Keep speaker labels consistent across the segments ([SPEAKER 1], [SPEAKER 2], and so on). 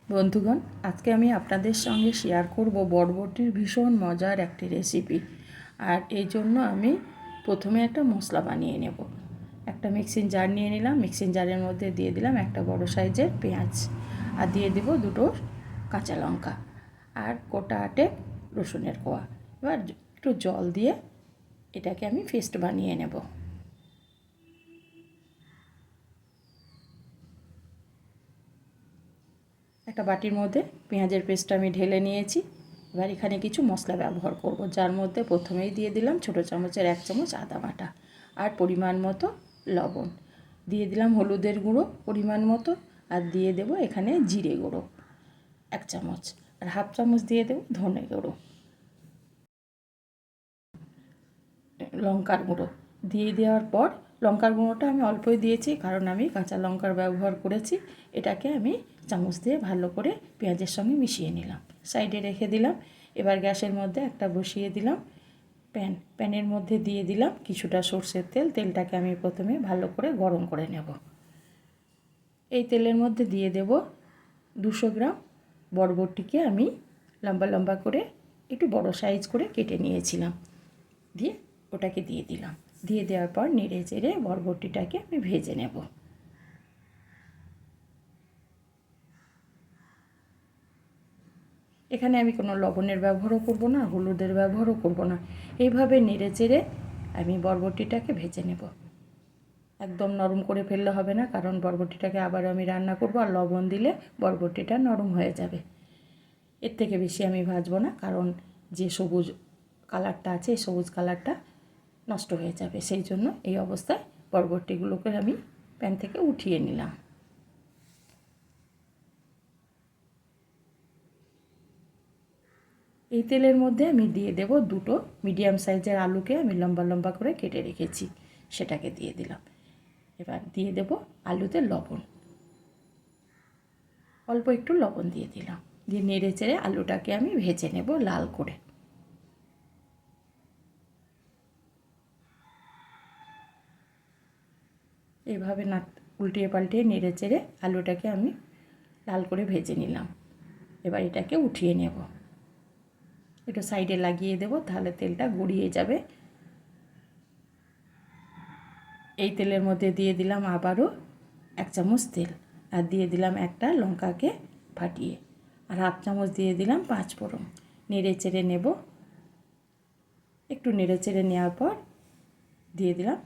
[SPEAKER 1] বন্ধুগণ, আজকে আমি আপনাদের সঙ্গে শেয়ার করব বরবটির ভীষণ মজার একটি রেসিপি। আর এই জন্য আমি প্রথমে একটা মশলা বানিয়ে নেব। একটা মিক্সিং জার নিয়ে নিলাম। মিক্সিং জারের মধ্যে দিয়ে দিলাম একটা বড় সাইজের পেঁয়াজ, আর দিয়ে দেব দুটো কাঁচা লঙ্কা, আর গোটা আটে রসুনের কোয়া। এবার একটু জল দিয়ে এটাকে আমি পেস্ট বানিয়ে নেব। একটা বাটির মধ্যে পেঁয়াজের পেস্টটা আমি ঢেলে নিয়েছি। এবার এখানে কিছু মশলা ব্যবহার করব, যার মধ্যে প্রথমেই দিয়ে দিলাম ছোটো চামচের 1 চামচ আদা বাটা, আর পরিমাণ মতো লবণ, দিয়ে দিলাম হলুদের গুঁড়ো পরিমাণ মতো, আর দিয়ে দেব এখানে জিরে গুঁড়ো 1 চামচ, আর 1/2 চামচ দিয়ে দেব ধনে গুঁড়ো, লঙ্কার গুঁড়ো। দিয়ে দেওয়ার পর লঙ্কার গুঁড়োটা আমি অল্পই দিয়েছি, কারণ আমি কাঁচা লঙ্কার ব্যবহার করেছি। এটাকে আমি চামচ দিয়ে ভালো করে পেঁয়াজের সঙ্গে মিশিয়ে নিলাম, সাইডে রেখে দিলাম। এবার গ্যাসের মধ্যে একটা বসিয়ে দিলাম প্যানের মধ্যে দিয়ে দিলাম কিছুটা সর্ষের তেল। তেলটাকে আমি প্রথমে ভালো করে গরম করে নেব। এই তেলের মধ্যে দিয়ে দেব 200 গ্রাম বরবটিকে আমি লম্বা লম্বা করে একটু বড় সাইজ করে কেটে নিয়েছিলাম। দিয়ে ওটাকে দিয়ে দিলাম। দিয়ে দেওয়ার পর নেড়ে চেড়ে বরবটিটাকে আমি ভেজে নেব। এখানে আমি কোনো লবণের ব্যবহারও করব না, হলুদের ব্যবহারও করব না। এইভাবে নেড়ে চেড়ে আমি বরবটিটাকে ভেজে নেব। একদম নরম করে ফেললে হবে না, কারণ বরবটিটাকে আবার আমি রান্না করব, আর লবণ দিলে বরবটিটা নরম হয়ে যাবে। এর থেকে বেশি আমি ভাজবো না, কারণ যে সবুজ কালারটা আছে এই সবুজ কালারটা নষ্ট হয়ে যাবে। সেই জন্য এই অবস্থায় বরবটিগুলোকে আমি প্যান থেকে উঠিয়ে নিলাম। এই তেলের মধ্যে আমি দিয়ে দেব দুটো মিডিয়াম সাইজের আলুকে আমি লম্বা লম্বা করে কেটে রেখেছি, সেটাকে দিয়ে দিলাম। এবার দিয়ে দেব আলুতে লবণ, অল্প একটু লবণ দিয়ে দিলাম। দিয়ে নেড়ে চেড়ে আলুটাকে আমি ভেজে নেব লাল করে। এভাবে না উল্টিয়ে পাল্টিয়ে নেড়ে চেড়ে আলুটাকে আমি লাল করে ভেজে নিলাম। এবার এটাকে উঠিয়ে নেব, একটু সাইডে লাগিয়ে দেব, তাহলে তেলটা গড়িয়ে যাবে। এই তেলের মধ্যে দিয়ে দিলাম আবারও 1 চামচ তেল, আর দিয়ে দিলাম একটা লঙ্কাকে ফাটিয়ে, আর 1/2 চামচ দিয়ে দিলাম 5 ফোড়ন। নেড়ে চেড়ে নেব। একটু নেড়ে চেড়ে নেওয়ার পর দিয়ে দিলাম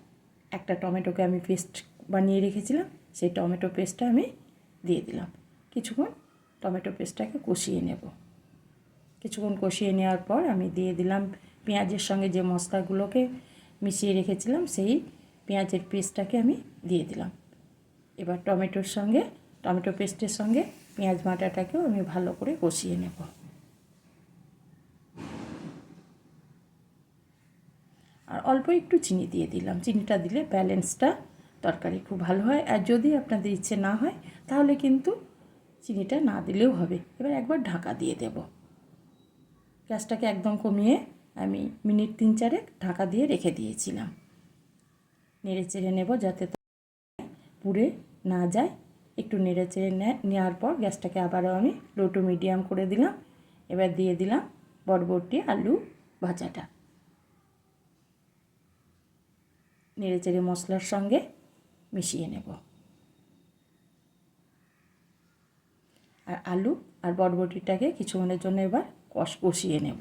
[SPEAKER 1] একটা টমেটোকে আমি পেস্ট বানিয়ে রেখেছিলাম, সেই টমেটো পেস্টটা আমি দিয়ে দিলাম। কিছুক্ষণ টমেটো পেস্টটাকে কষিয়ে নেব। কিছুক্ষণ কষিয়ে নেওয়ার পর আমি দিয়ে দিলাম পেঁয়াজের সঙ্গে যে মশলাগুলোকে মিশিয়ে রেখেছিলাম, সেই পেঁয়াজের পেস্টটাকে আমি দিয়ে দিলাম। এবার টমেটো পেস্টের সঙ্গে পেঁয়াজ বাটাটাকেও আমি ভালো করে কষিয়ে নেব। আর অল্প একটু চিনি দিয়ে দিলাম। চিনিটা দিলে ব্যালেন্সটা তরকারি খুব ভালো হয়। আর যদি আপনাদের ইচ্ছে না হয় তাহলে কিন্তু চিনিটা না দিলেও হবে। এবার একবার ঢাকা দিয়ে দেব। গ্যাসটাকে একদম কমিয়ে আমি মিনিট 3-4 ঢাকা দিয়ে রেখে দিয়েছিলাম। নেড়ে চেড়ে নেব যাতে পুড়ে না যায়। একটু নেড়ে চেড়ে নেওয়ার পর গ্যাসটাকে আবারও আমি লো টু মিডিয়াম করে দিলাম। এবার দিয়ে দিলাম বরবটি আলু ভাজাটা। নেড়ে চেড়ে মশলার সঙ্গে মিশিয়ে নেব। আর আলু আর বরবটিটাকে কিছুক্ষণের জন্য এবার কষিয়ে নেব।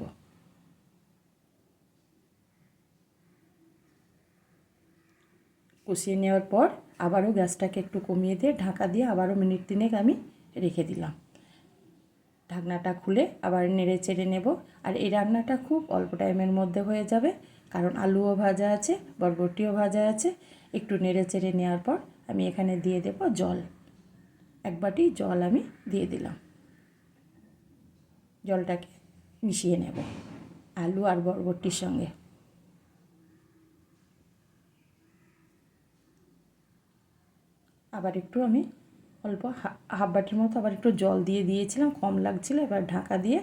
[SPEAKER 1] কষিয়ে নেওয়ার পর আবারও গ্যাসটাকে একটু কমিয়ে দিয়ে ঢাকা দিয়ে আবারও মিনিট 3 আমি রেখে দিলাম। ঢাকনাটা খুলে আবার নেড়ে চেড়ে নেব। আর এই রান্নাটা খুব অল্প টাইমের মধ্যে হয়ে যাবে, কারণ আলুও ভাজা আছে, বরবটিও ভাজা আছে। একটু নেড়ে চেড়ে নেওয়ার পর আমি এখানে দিয়ে দেব জল। 1 বাটি জল আমি দিয়ে দিলাম। জলটাকে মিশিয়ে নেব আলু আর বরবটির সঙ্গে। আবার একটু আমি অল্প হাফ বাটির মতো আবার একটু জল দিয়ে দিয়েছিলাম, কম লাগছিল। এবার ঢাকা দিয়ে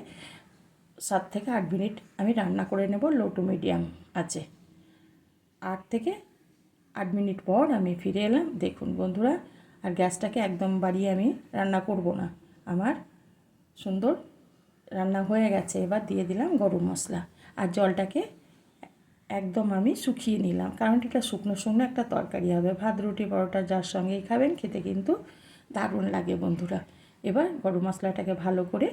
[SPEAKER 1] 7 থেকে 8 মিনিট আমি রান্না করে নেব লো টু মিডিয়াম আছে। 8 থেকে 8 মিনিট পর আমি ফিরে এলাম। দেখুন বন্ধুরা, আর গ্যাসটাকে একদম বাড়িয়ে আমি রান্না করব না। আমার সুন্দর রান্না হয়ে গেছে। এবার দিয়ে দিলাম গরম মশলা, আর জলটাকে একদম আমি শুকিয়ে নিলাম, কারণ এটা শুকনো শুকনো একটা তরকারি হবে। ভাত রুটি পরোটা যার সঙ্গেই খাবেন খেতে কিন্তু দারুণ লাগে বন্ধুরা। এবার গরম মশলাটাকে ভালো করে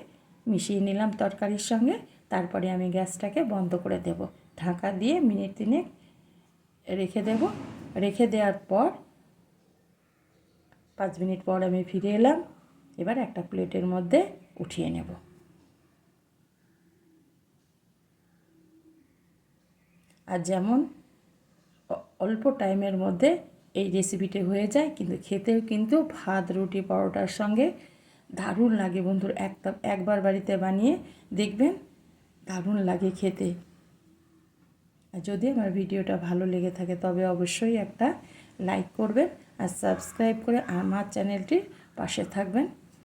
[SPEAKER 1] মিশিয়ে নিলাম তরকারির সঙ্গে। তারপরে আমি গ্যাসটাকে বন্ধ করে দেব, ঢাকা দিয়ে মিনিট 3 রেখে দেব। রেখে দেওয়ার পর 5 মিনিট পর আমি ফিরে এলাম। এবার একটা প্লেটের মধ্যে উঠিয়ে নেব। আর যেমন অল্প টাইমের মধ্যে এই রেসিপিটি হয়ে যায়, কিন্তু খেতেও কিন্তু ভাত রুটি পরোটার সঙ্গে দারুণ লাগে বন্ধুরা। একবার বাড়িতে বানিয়ে দেখবেন, দারুণ লাগে খেতে। আর যদি আমার ভিডিওটা ভালো লেগে থাকে তবে অবশ্যই একটা লাইক করবেন আর সাবস্ক্রাইব করে আমার চ্যানেলটির পাশে থাকবেন।